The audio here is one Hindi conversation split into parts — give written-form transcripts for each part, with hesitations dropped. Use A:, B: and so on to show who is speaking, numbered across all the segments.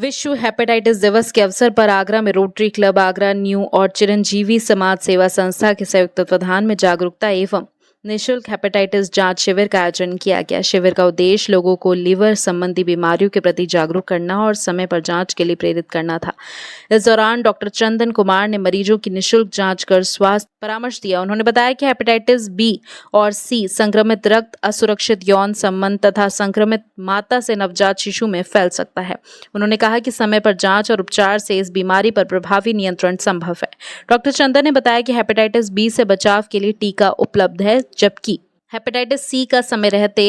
A: विश्व हेपेटाइटिस दिवस के अवसर पर आगरा में रोटरी क्लब आगरा न्यू और चिरंजीवी समाज सेवा संस्था के संयुक्त तत्वाधान में जागरूकता एवं निःशुल्क हेपेटाइटिस जांच शिविर का आयोजन किया गया। शिविर का उद्देश्य लोगों को लीवर संबंधी बीमारियों के प्रति जागरूक करना और समय पर जांच के लिए प्रेरित करना था। इस दौरान डॉक्टर चंदन कुमार ने मरीजों की निःशुल्क जांच कर स्वास्थ्य परामर्श दिया। उन्होंने बताया कि हेपेटाइटिस बी और सी संक्रमित रक्त, असुरक्षित यौन संबंध तथा संक्रमित माता से नवजात शिशु में फैल सकता है। उन्होंने कहा कि समय पर जांच और उपचार से इस बीमारी पर प्रभावी नियंत्रण संभव है। डॉक्टर चंदन ने बताया कि हेपेटाइटिस बी से बचाव के लिए टीका उपलब्ध है, जबकि हेपेटाइटिस सी का समय रहते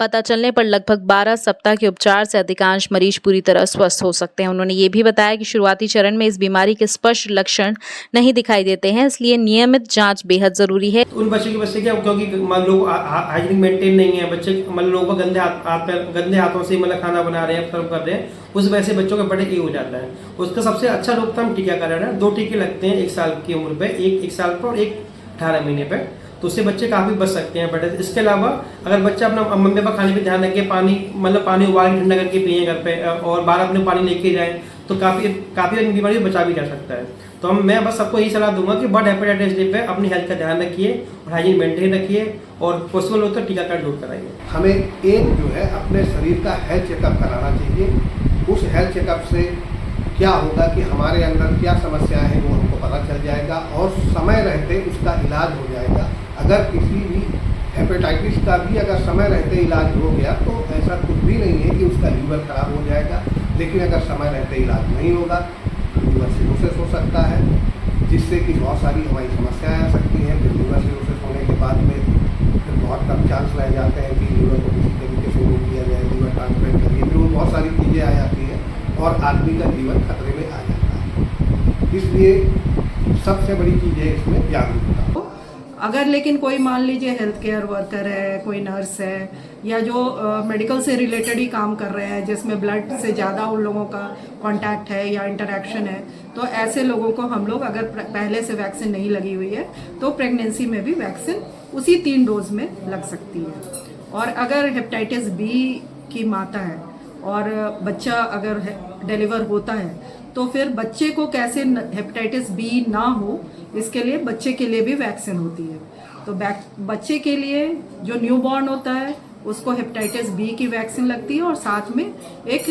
A: पता चलने पर लगभग 12 सप्ताह के उपचार से अधिकांश मरीज पूरी तरह स्वस्थ हो सकते हैं। उन्होंने ये भी बताया कि शुरुआती चरण में इस बीमारी के स्पष्ट लक्षण नहीं दिखाई देते हैं, इसलिए नियमित जांच बेहद जरूरी है।
B: उन बच्चे क्या, क्योंकि मान लो हाइजीन मेंटेन नहीं है, बच्चे मान लो गंदे हाथों से मतलब खाना बना रहे हैं, सर्व कर रहे हैं, उस वजह से बच्चों का बड़े ये हो जाता है। उसका सबसे अच्छा रोकथाम टीकाकरण है। 2 टीके लगते हैं 1 साल की उम्र पे, एक साल पर और एक 18 महीने पे, तो उससे बच्चे काफ़ी बच सकते हैं। बट इसके अलावा अगर बच्चा अपना मम्मी पापा खाने पे ध्यान रखे, पानी उबाल के ठंडा करके पिए घर पे और बाहर अपने पानी लेके जाए, तो काफ़ी बीमारी बचा भी जा सकता है। तो मैं बस सबको यही सलाह दूंगा कि बर्ड हेपेटाइटिस डे पे अपनी हेल्थ का ध्यान रखिए और हाइजीन मेंटेन रखिए और पॉसिबल हो तो टीकाकरण जरूर कराइए।
C: हमें एक जो है अपने शरीर का हेल्थ चेकअप कराना चाहिए। उस हेल्थ चेकअप से क्या होगा कि हमारे अंदर क्या समस्याएं हैं वो हमको पता चल जाएगा और समय रहते उसका इलाज हो जाएगा। अगर किसी भी हेपेटाइटिस का भी अगर समय रहते इलाज हो गया तो ऐसा कुछ भी नहीं है कि उसका लीवर खराब हो जाएगा, लेकिन अगर समय रहते इलाज नहीं होगा लीवर सिरोसिस हो सकता है, जिससे कि बहुत सारी हमारी समस्याएं आ सकती हैं। फिर लीवर सिरोसिस होने के बाद में फिर बहुत कम चांस रह जाते हैं कि लीवर को किसी तरीके से रोक दिया जाए, लीवर ट्रांसप्लांट करिए, फिर वो बहुत सारी चीज़ें आ जाती हैं और आदमी का जीवन खतरे में आ जाता है। इसलिए सबसे बड़ी चीज़ है इसमें जागरूकता।
D: अगर लेकिन कोई मान लीजिए हेल्थ केयर वर्कर है, कोई नर्स है या जो मेडिकल से रिलेटेड ही काम कर रहे हैं, जिसमें ब्लड से ज़्यादा उन लोगों का कांटेक्ट है या इंटरेक्शन है, तो ऐसे लोगों को हम लोग अगर पहले से वैक्सीन नहीं लगी हुई है तो प्रेगनेंसी में भी वैक्सीन उसी 3 डोज में लग सकती है। और अगर हेपेटाइटिस बी की माता है और बच्चा अगर डिलीवर होता है तो फिर बच्चे को कैसे हेपेटाइटिस बी ना हो, इसके लिए बच्चे के लिए भी वैक्सीन होती है। तो बच्चे के लिए जो न्यूबॉर्न होता है उसको हेपेटाइटिस बी की वैक्सीन लगती है और साथ में एक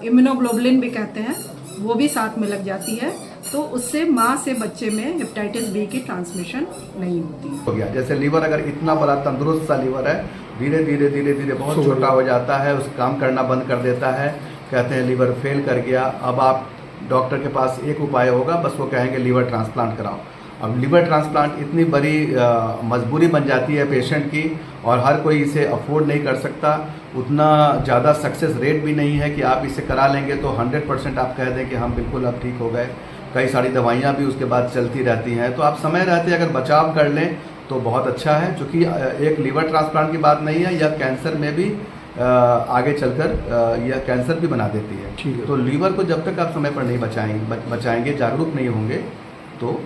D: इम्यूनोग्लोबुलिन भी कहते हैं वो भी साथ में लग जाती है, तो उससे माँ से बच्चे में हेपेटाइटिस बी की ट्रांसमिशन नहीं होती है।
E: हो गया जैसे लीवर अगर इतना बड़ा तंदुरुस्त सा लीवर है, धीरे धीरे बहुत छोटा हो जाता है, उस काम करना बंद कर देता है, कहते हैं लीवर फेल कर गया। अब आप डॉक्टर के पास एक उपाय होगा, बस वो कहेंगे लीवर ट्रांसप्लांट कराओ। अब लीवर ट्रांसप्लांट इतनी बड़ी मजबूरी बन जाती है पेशेंट की और हर कोई इसे अफोर्ड नहीं कर सकता। उतना ज़्यादा सक्सेस रेट भी नहीं है कि आप इसे करा लेंगे तो 100% आप कह दें कि हम बिल्कुल अब ठीक हो गए। कई सारी दवाइयाँ भी उसके बाद चलती रहती हैं, तो आप समय रहते अगर बचाव कर लें तो बहुत अच्छा है। चूँकि एक लीवर ट्रांसप्लांट की बात नहीं है, यह कैंसर में भी आगे चलकर यह कैंसर भी बना देती है। तो लीवर को जब तक आप समय पर नहीं बचाएंगे, जागरूक नहीं होंगे तो।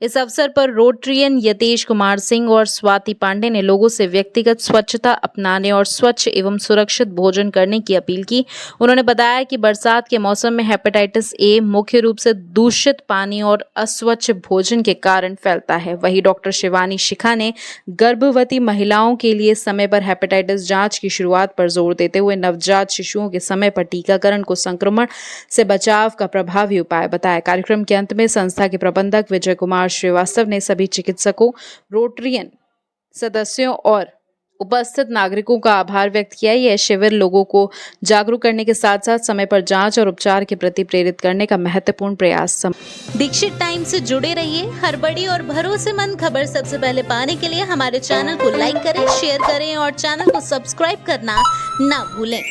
A: इस अवसर पर रोटरियन यतेश कुमार सिंह और स्वाति पांडे ने लोगों से व्यक्तिगत स्वच्छता अपनाने और स्वच्छ एवं सुरक्षित भोजन करने की अपील की। उन्होंने बताया कि बरसात के मौसम में हेपेटाइटिस ए मुख्य रूप से दूषित पानी और अस्वच्छ भोजन के कारण फैलता है। वहीं डॉक्टर शिवानी शिखा ने गर्भवती महिलाओं के लिए समय पर हेपेटाइटिस जांच की शुरुआत पर जोर देते हुए नवजात शिशुओं के समय पर टीकाकरण को संक्रमण से बचाव का प्रभावी उपाय बताया। कार्यक्रम के अंत में संस्था के प्रबंधक विजय कुमार श्रीवास्तव ने सभी चिकित्सकों, रोटरियन सदस्यों और उपस्थित नागरिकों का आभार व्यक्त किया। यह शिविर लोगों को जागरूक करने के साथ साथ समय पर जांच और उपचार के प्रति प्रेरित करने का महत्वपूर्ण प्रयास।
F: दीक्षित टाइम से जुड़े रहिए। हर बड़ी और भरोसेमंद खबर सबसे पहले पाने के लिए हमारे चैनल को लाइक करें, शेयर करें और चैनल को सब्सक्राइब करना ना भूलें।